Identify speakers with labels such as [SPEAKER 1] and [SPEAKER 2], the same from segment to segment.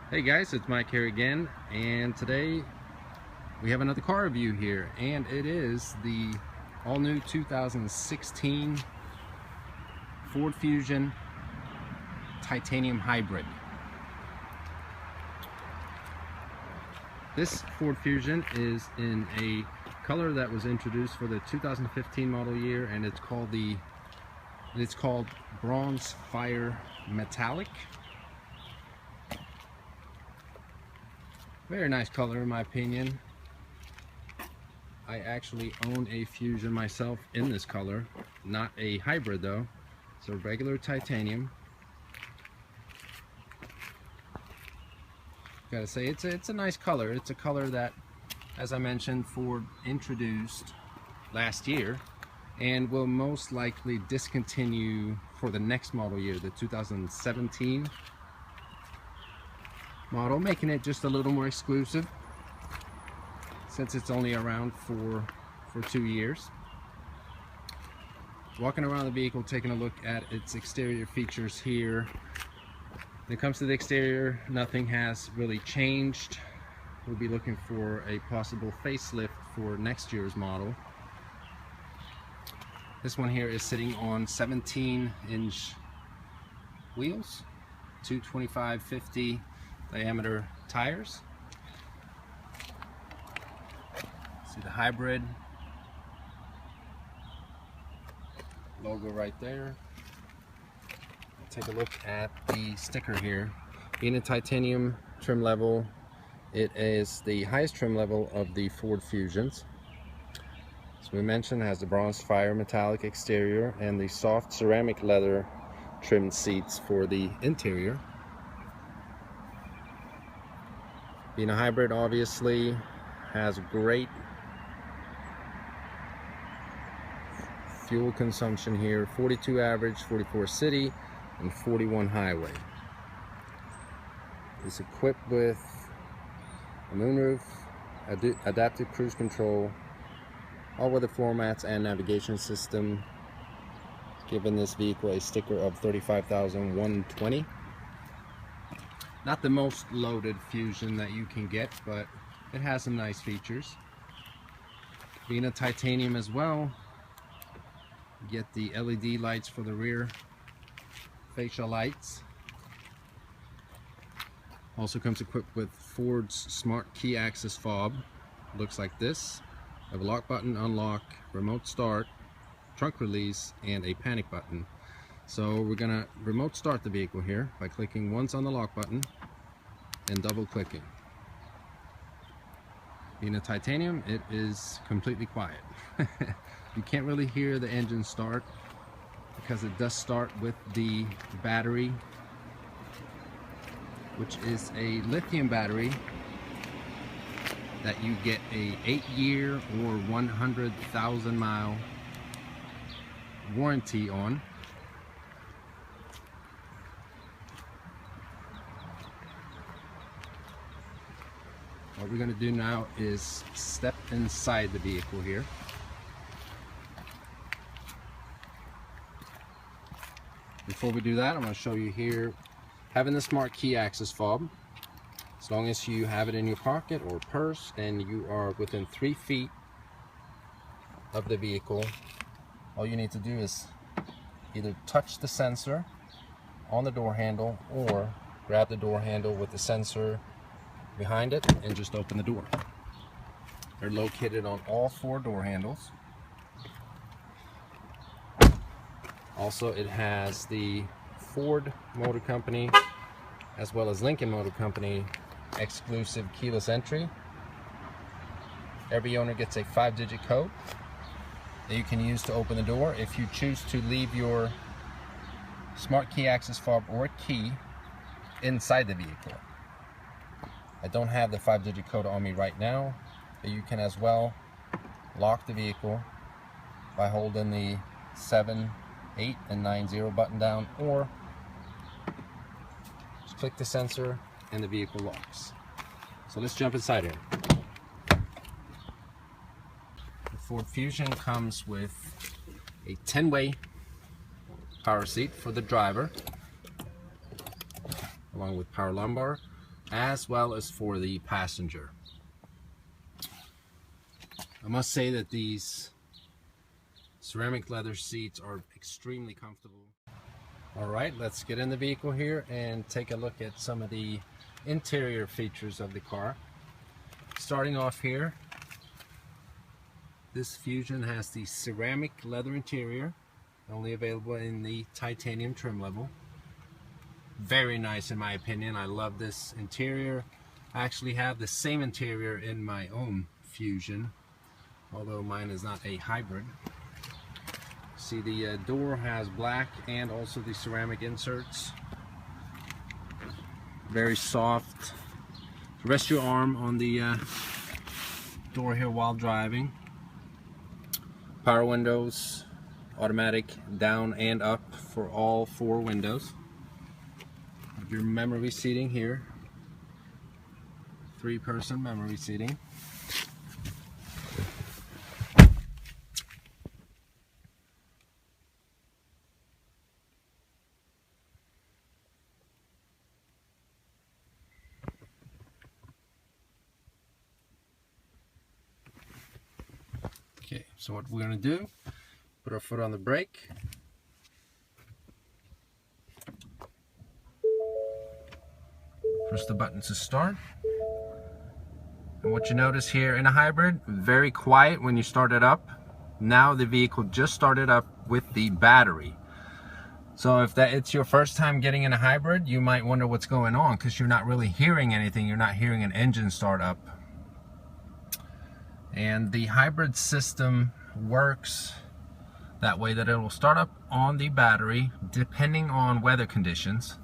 [SPEAKER 1] Hey guys, it's Mike here again, and today we have another car review here, and it is the all-new 2016 Ford Fusion Titanium Hybrid. This Ford Fusion is in a color that was introduced for the 2015 model year, and it's called Bronze Fire Metallic. Very nice color in my opinion. I actually own a Fusion myself in this color, not a hybrid though, so regular titanium. Gotta say it's a nice color. It's a color that, as I mentioned, Ford introduced last year and will most likely discontinue for the next model year, the 2017 model, making it just a little more exclusive since it's only around for 2 years. Walking around the vehicle, taking a look at its exterior features here. When it comes to the exterior, nothing has really changed. We'll be looking for a possible facelift for next year's model. This one here is sitting on 17-inch wheels, 225/50 diameter tires. See the hybrid logo right there. Take a look at the sticker here. Being a titanium trim level, it is the highest trim level of the Ford Fusions. As we mentioned, it has the bronze fire metallic exterior and the soft ceramic leather trimmed seats for the interior. Being a hybrid, obviously has great fuel consumption here, 42 average, 44 city, and 41 highway. It's equipped with a moonroof, adaptive cruise control, all-weather floor mats, and navigation system, giving this vehicle a sticker of 35,120. Not the most loaded Fusion that you can get, but it has some nice features. Being a titanium as well, you get the LED lights for the rear facial lights. Also comes equipped with Ford's smart key access fob. Looks like this. You have a lock button, unlock, remote start, trunk release, and a panic button. So we're gonna remote start the vehicle here by clicking once on the lock button and double clicking. Being a titanium, it is completely quiet. You can't really hear the engine start because it does start with the battery, which is a lithium battery that you get a 8-year or 100,000 mile warranty on. What we're going to do now is step inside the vehicle here. Before we do that, I'm going to show you here, having the smart key access fob. As long as you have it in your pocket or purse and you are within 3 feet of the vehicle, all you need to do is either touch the sensor on the door handle or grab the door handle with the sensor behind it and just open the door. They're located on all 4 door handles. Also, it has the Ford Motor Company as well as Lincoln Motor Company exclusive keyless entry. Every owner gets a 5-digit code that you can use to open the door. If you choose to leave your smart key access fob or key inside the vehicle. I don't have the 5-digit code on me right now, but you can as well lock the vehicle by holding the 7, 8, and 9-0 button down, or just click the sensor and the vehicle locks. So let's jump inside here. The Ford Fusion comes with a 10-way power seat for the driver, along with power lumbar, as well as for the passenger. I must say that these ceramic leather seats are extremely comfortable. All right, let's get in the vehicle here and take a look at some of the interior features of the car. Starting off here, this Fusion has the ceramic leather interior, only available in the titanium trim level. Very nice in my opinion. I love this interior. I actually have the same interior in my own Fusion, although mine is not a hybrid. See, the door has black and also the ceramic inserts. Very soft. Rest your arm on the door here while driving. Power windows, automatic down and up for all 4 windows. Your memory seating here, 3-person memory seating. Okay, so what we're going to do, put our foot on the brake. Push the button to start. And what you notice here in a hybrid, very quiet when you start it up. Now the vehicle just started up with the battery. So if it's your first time getting in a hybrid, you might wonder what's going on because you're not really hearing anything. You're not hearing an engine start up. And the hybrid system works that way, that it will start up on the battery depending on weather conditions.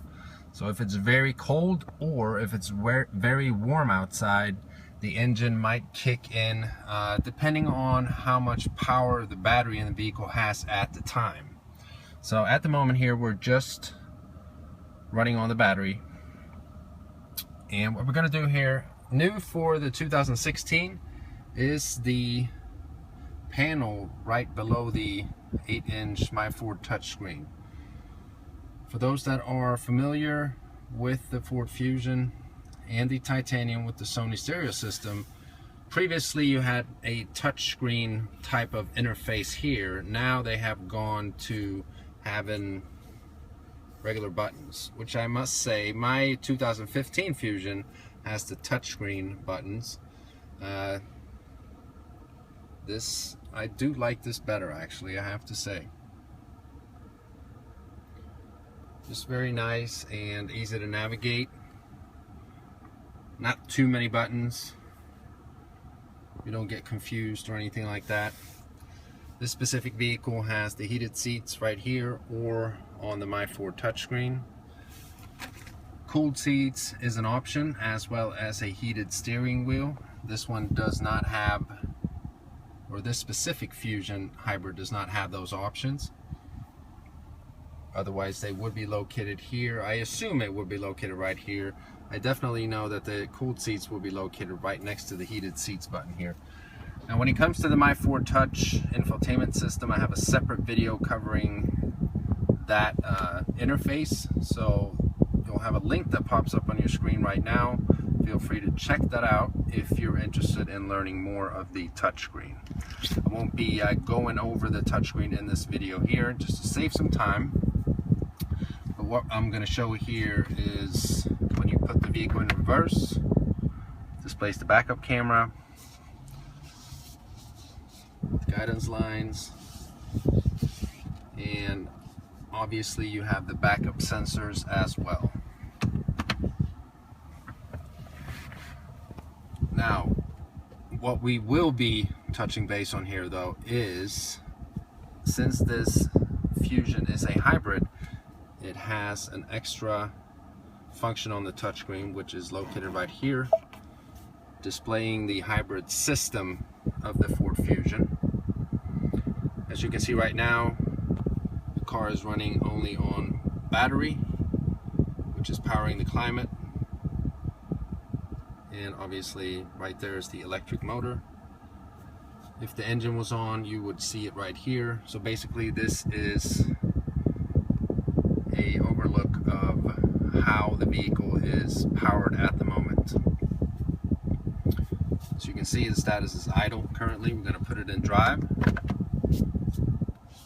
[SPEAKER 1] So if it's very cold or if it's very warm outside, the engine might kick in depending on how much power the battery in the vehicle has at the time. So at the moment here, we're just running on the battery. And what we're going to do here, new for the 2016, is the panel right below the 8-inch My Ford touchscreen. For those that are familiar with the Ford Fusion and the titanium with the Sony stereo system, previously you had a touchscreen type of interface here. Now they have gone to having regular buttons, which I must say my 2015 Fusion has the touchscreen buttons. I do like this better, actually, I have to say. Just very nice and easy to navigate. Not too many buttons. You don't get confused or anything like that. This specific vehicle has the heated seats right here or on the My Ford touchscreen. Cooled seats is an option, as well as a heated steering wheel. This one does not have, or this specific Fusion hybrid does not have those options. Otherwise they would be located here. I assume it would be located right here. I definitely know that the cooled seats will be located right next to the heated seats button here. Now when it comes to the My Ford Touch infotainment system, I have a separate video covering that interface. So you'll have a link that pops up on your screen right now. Feel free to check that out if you're interested in learning more of the touchscreen. I won't be going over the touchscreen in this video here, just to save some time. But what I'm going to show here is when you put the vehicle in reverse, displays the backup camera, guidance lines, and obviously you have the backup sensors as well. Now, what we will be touching base on here though is, since this Fusion is a hybrid, it has an extra function on the touchscreen, which is located right here, displaying the hybrid system of the Ford Fusion. As you can see right now, the car is running only on battery, which is powering the climate. And obviously right there is the electric motor. If the engine was on, you would see it right here. So basically this is a overlook of how the vehicle is powered at the moment. see the status is idle currently. We're going to put it in drive,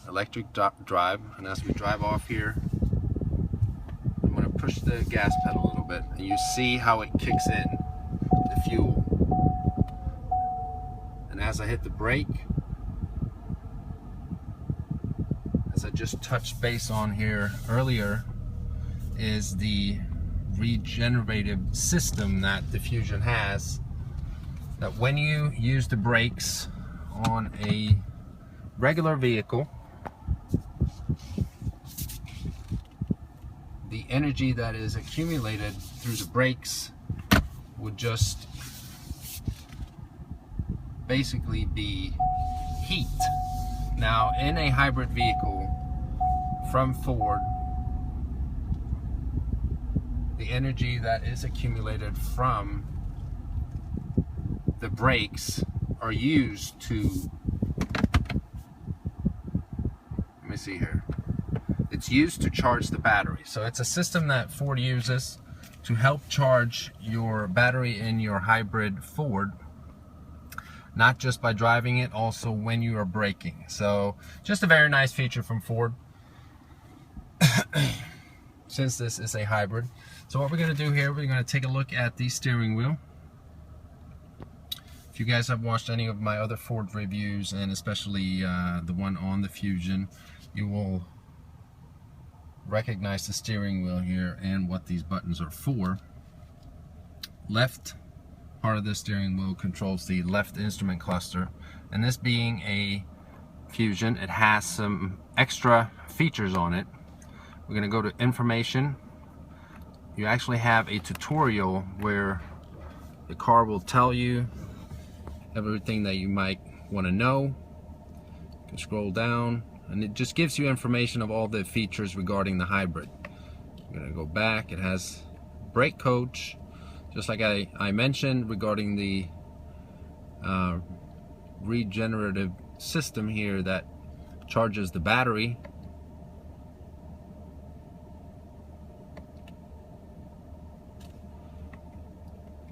[SPEAKER 1] electric drive, and as we drive off here, I'm going to push the gas pedal a little bit, and you see how it kicks in the fuel. And as I hit the brake, as I just touched base on here earlier, is the regenerative system that the Fusion has, that when you use the brakes on a regular vehicle, the energy that is accumulated through the brakes would just basically be heat. Now, in a hybrid vehicle from Ford, the energy that is accumulated from the brakes are used to, let me see here, it's used to charge the battery. So it's a system that Ford uses to help charge your battery in your hybrid Ford, not just by driving it, also when you are braking. So just a very nice feature from Ford since this is a hybrid. So what we're going to do here, we're going to take a look at the steering wheel. If you guys have watched any of my other Ford reviews, and especially the one on the Fusion, you will recognize the steering wheel here and what these buttons are for. Left part of the steering wheel controls the left instrument cluster, and this being a Fusion, it has some extra features on it. We're going to go to information. You actually have a tutorial where the car will tell you everything that you might want to know. You can scroll down, and it just gives you information of all the features regarding the hybrid. I'm going to go back. It has brake coach, just like I mentioned regarding the regenerative system here that charges the battery.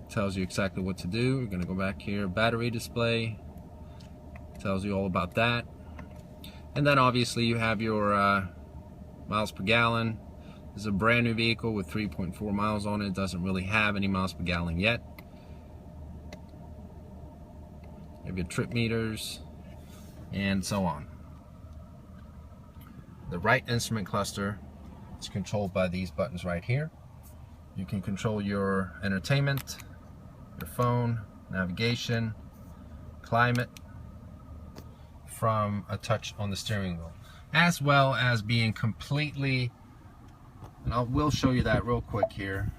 [SPEAKER 1] Tells you exactly what to do. We're going to go back here, battery display, tells you all about that. And then obviously you have your miles per gallon. This is a brand new vehicle with 3.4 miles on it. It doesn't really have any miles per gallon yet. You have your trip meters and so on. The right instrument cluster is controlled by these buttons right here. You can control your entertainment, your phone, navigation, climate from a touch on the steering wheel, as well as being completely, and I will show you that real quick here,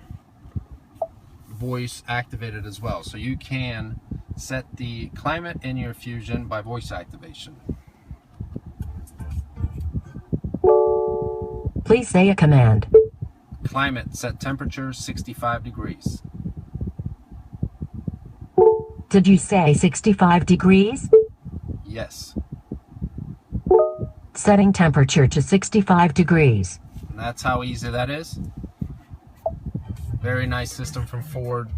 [SPEAKER 1] voice activated as well. So you can set the climate in your Fusion by voice activation.
[SPEAKER 2] Please say a command.
[SPEAKER 1] Climate, set temperature 65 degrees.
[SPEAKER 2] Did you say 65 degrees?
[SPEAKER 1] Yes.
[SPEAKER 2] Setting temperature to 65 degrees.
[SPEAKER 1] And that's how easy that is. Very nice system from Ford,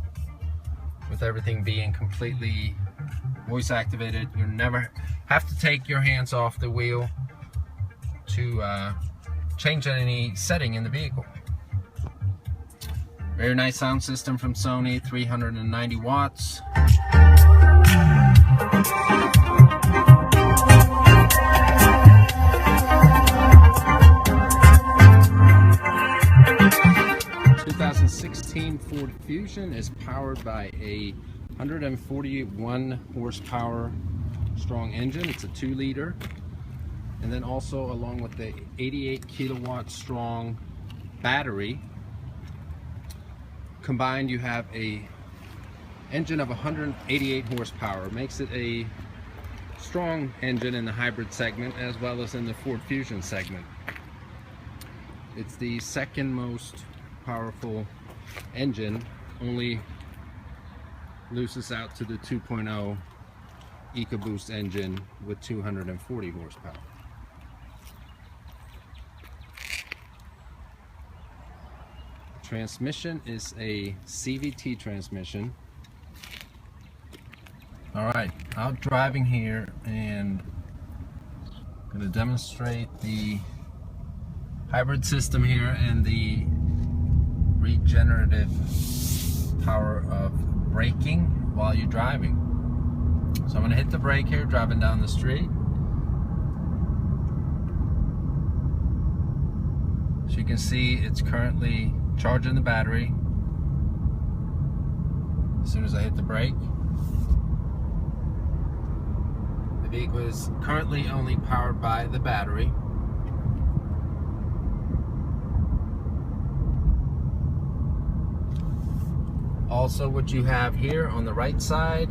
[SPEAKER 1] with everything being completely voice activated. You never have to take your hands off the wheel to change any setting in the vehicle. Very nice sound system from Sony, 390 watts. The 2016 Ford Fusion is powered by a 141 horsepower strong engine. It's a 2-liter. And then also along with the 88 kilowatt strong battery, combined you have a engine of 188 horsepower. It makes it a strong engine in the hybrid segment as well as in the Ford Fusion segment. It's the second most powerful engine, only loses out to the 2.0 EcoBoost engine with 240 horsepower. Transmission is a CVT transmission. Alright, out driving here and I'm going to demonstrate the hybrid system here and the regenerative power of braking while you're driving. So I'm going to hit the brake here, driving down the street. As you can see, it's currently charging the battery. As soon as I hit the brake, the vehicle is currently only powered by the battery. Also, what you have here on the right side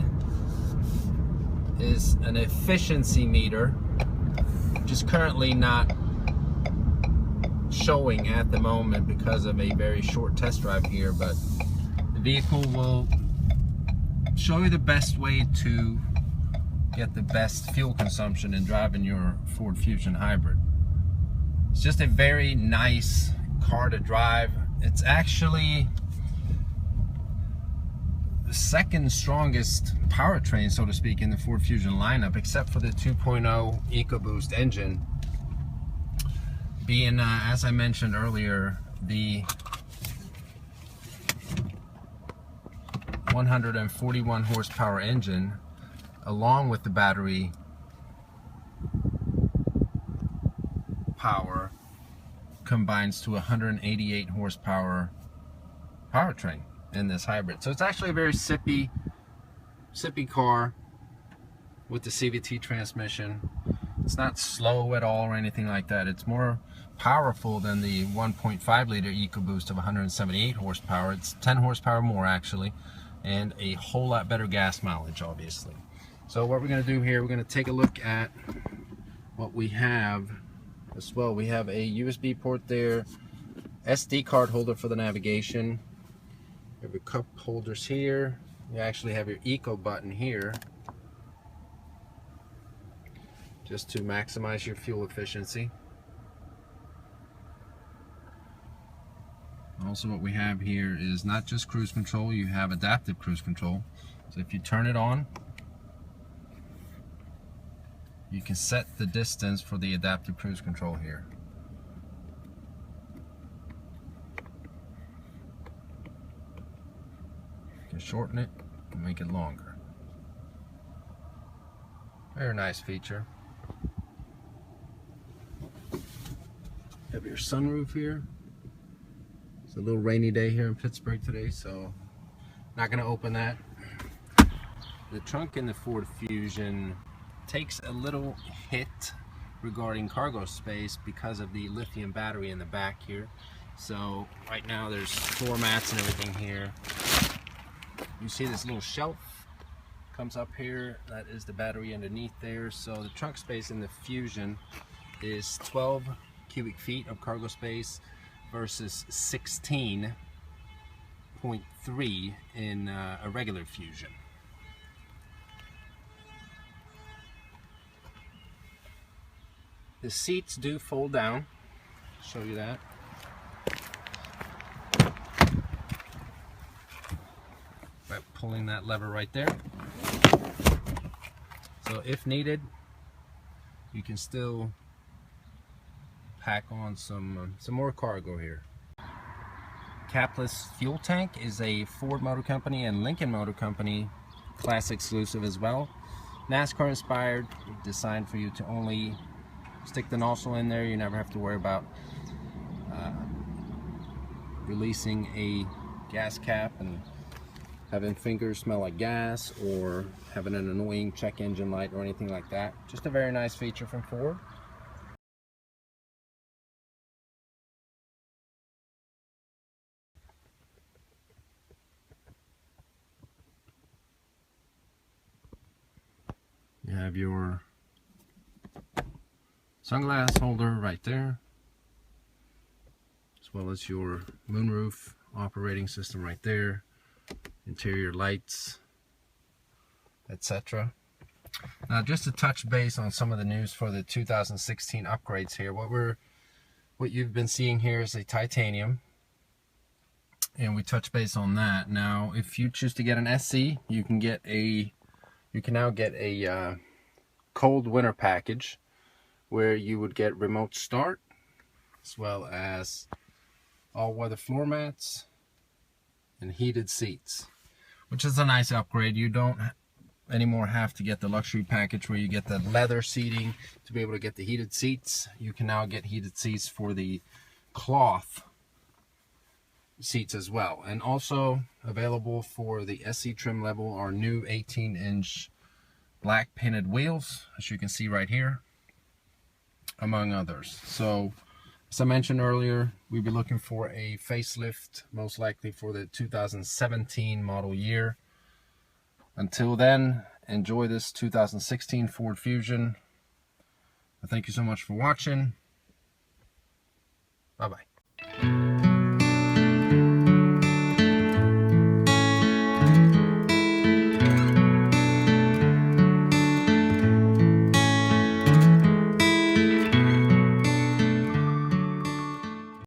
[SPEAKER 1] is an efficiency meter, which is currently not showing at the moment because of a very short test drive here, but the vehicle will show you the best way to get the best fuel consumption in driving your Ford Fusion hybrid. It's just a very nice car to drive. It's actually the second strongest powertrain, so to speak, in the Ford Fusion lineup, except for the 2.0 EcoBoost engine. Being, as I mentioned earlier, the 141 horsepower engine, along with the battery power, combines to 188 horsepower powertrain in this hybrid. So it's actually a very sippy car with the CVT transmission. It's not slow at all or anything like that. It's more powerful than the 1.5 liter EcoBoost of 178 horsepower. It's 10 horsepower more actually, and a whole lot better gas mileage, obviously. So what we're going to do here, we're going to take a look at what we have as well. We have a USB port there, SD card holder for the navigation. You have your cup holders here. You actually have your eco button here, just to maximize your fuel efficiency. Also, what we have here is not just cruise control, you have adaptive cruise control. So if you turn it on, you can set the distance for the adaptive cruise control here. You can shorten it and make it longer. Very nice feature. You have your sunroof here. It's a little rainy day here in Pittsburgh today, so not going to open that. The trunk in the Ford Fusion takes a little hit regarding cargo space because of the lithium battery in the back here. So right now there's floor mats and everything here. You see this little shelf comes up here, that is the battery underneath there. So the trunk space in the Fusion is 12 cubic feet of cargo space versus 16.3 in a regular Fusion. The seats do fold down. Show you that. By pulling that lever right there. So if needed, you can still pack on some more cargo here. Capless fuel tank is a Ford Motor Company and Lincoln Motor Company class exclusive as well. NASCAR inspired, designed for you to only stick the nozzle in there. You never have to worry about releasing a gas cap and having fingers smell like gas or having an annoying check engine light or anything like that. Just a very nice feature from Ford. You have your sunglass holder right there, as well as your moonroof operating system right there, interior lights, etc. Now, just to touch base on some of the news for the 2016 upgrades here, what you've been seeing here is a titanium, and we touch base on that. Now, if you choose to get an SC, you can get your you can now get a cold winter package where you would get remote start as well as all-weather floor mats and heated seats, which is a nice upgrade. You don't anymore have to get the luxury package where you get the leather seating to be able to get the heated seats. You can now get heated seats for the cloth seats as well. And also available for the SE trim level are new 18-inch black painted wheels, as you can see right here, among others. So as I mentioned earlier, we'll be looking for a facelift, most likely for the 2017 model year. Until then, enjoy this 2016 Ford Fusion. Thank you so much for watching. Bye-bye.